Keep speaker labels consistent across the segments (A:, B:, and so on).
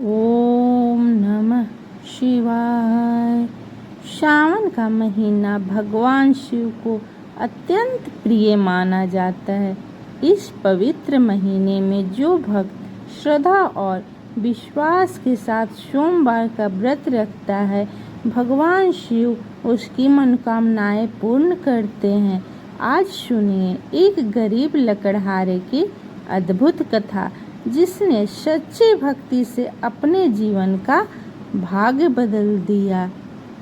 A: ओम नमः शिवाय। सावन का महीना भगवान शिव को अत्यंत प्रिय माना जाता है। इस पवित्र महीने में जो भक्त श्रद्धा और विश्वास के साथ सोमवार का व्रत रखता है, भगवान शिव उसकी मनोकामनाएं पूर्ण करते हैं। आज सुनिए एक गरीब लकड़हारे की अद्भुत कथा, जिसने सच्ची भक्ति से अपने जीवन का भाग्य बदल दिया।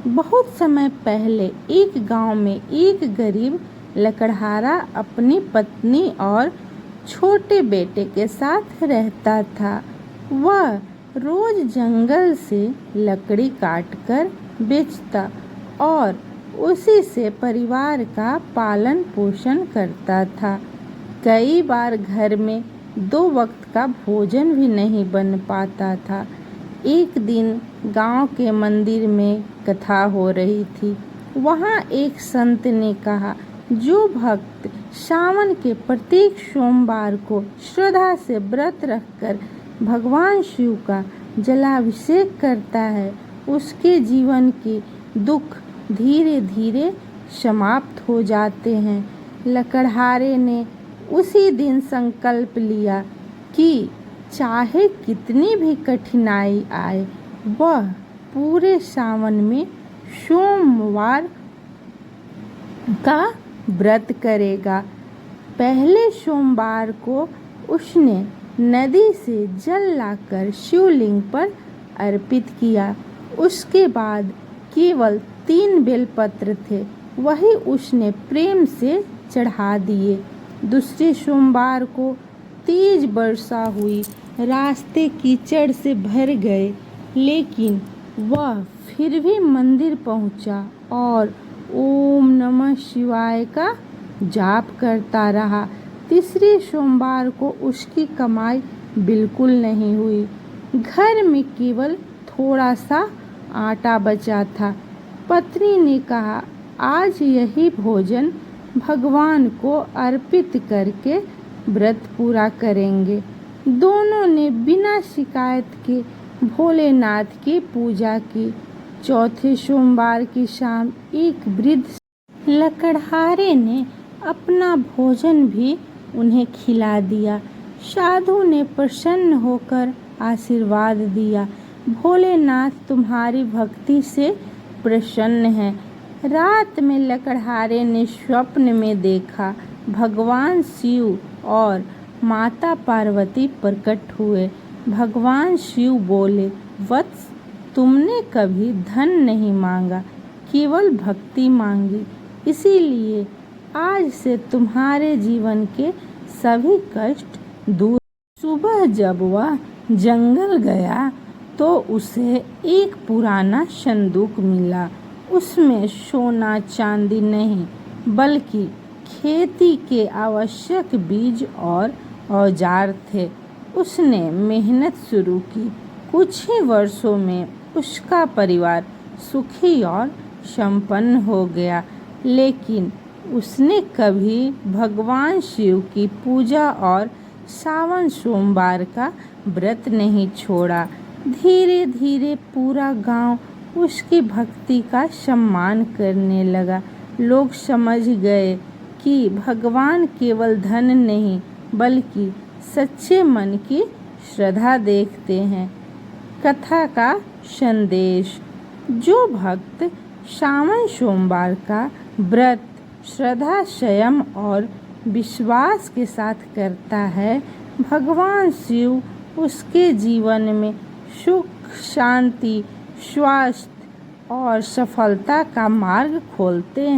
A: बहुत समय पहले एक गांव में एक गरीब लकड़हारा अपनी पत्नी और छोटे बेटे के साथ रहता था। वह रोज जंगल से लकड़ी काटकर बेचता और उसी से परिवार का पालन पोषण करता था। कई बार घर में 2 वक्त का भोजन भी नहीं बन पाता था। एक दिन गांव के मंदिर में कथा हो रही थी। वहां एक संत ने कहा, जो भक्त सावन के प्रत्येक सोमवार को श्रद्धा से व्रत रखकर भगवान शिव का जलाभिषेक करता है, उसके जीवन के दुख धीरे धीरे समाप्त हो जाते हैं। लकड़हारे ने उसी दिन संकल्प लिया कि चाहे कितनी भी कठिनाई आए, वह पूरे सावन में सोमवार का व्रत करेगा। पहले सोमवार को उसने नदी से जल लाकर शिवलिंग पर अर्पित किया। उसके बाद केवल 3 बेलपत्र थे, वही उसने प्रेम से चढ़ा दिए। दूसरे सोमवार को तेज वर्षा हुई, रास्ते कीचड़ से भर गए, लेकिन वह फिर भी मंदिर पहुंचा और ओम नमः शिवाय का जाप करता रहा। तीसरे सोमवार को उसकी कमाई बिल्कुल नहीं हुई। घर में केवल थोड़ा सा आटा बचा था। पत्नी ने कहा, आज यही भोजन भगवान को अर्पित करके व्रत पूरा करेंगे। दोनों ने बिना शिकायत के भोलेनाथ की पूजा की। चौथे सोमवार की शाम एक वृद्ध लकड़हारे ने अपना भोजन भी उन्हें खिला दिया। साधु ने प्रसन्न होकर आशीर्वाद दिया, भोलेनाथ तुम्हारी भक्ति से प्रसन्न है। रात में लकड़हारे ने स्वप्न में देखा, भगवान शिव और माता पार्वती प्रकट हुए। भगवान शिव बोले, वत्स, तुमने कभी धन नहीं मांगा, केवल भक्ति मांगी, इसीलिए आज से तुम्हारे जीवन के सभी कष्ट दूर। सुबह जब वह जंगल गया तो उसे एक पुराना संदूक मिला। उसमें सोना चांदी नहीं, बल्कि खेती के आवश्यक बीज और औजार थे। उसने मेहनत शुरू की। कुछ ही वर्षों में उसका परिवार सुखी और संपन्न हो गया, लेकिन उसने कभी भगवान शिव की पूजा और सावन सोमवार का व्रत नहीं छोड़ा। धीरे धीरे पूरा गांव उसकी भक्ति का सम्मान करने लगा। लोग समझ गए कि भगवान केवल धन नहीं, बल्कि सच्चे मन की श्रद्धा देखते हैं। कथा का संदेश, जो भक्त सावन सोमवार का व्रत श्रद्धा, संयम और विश्वास के साथ करता है, भगवान शिव उसके जीवन में सुख, शांति, स्वास्थ्य और सफलता का मार्ग खोलते हैं।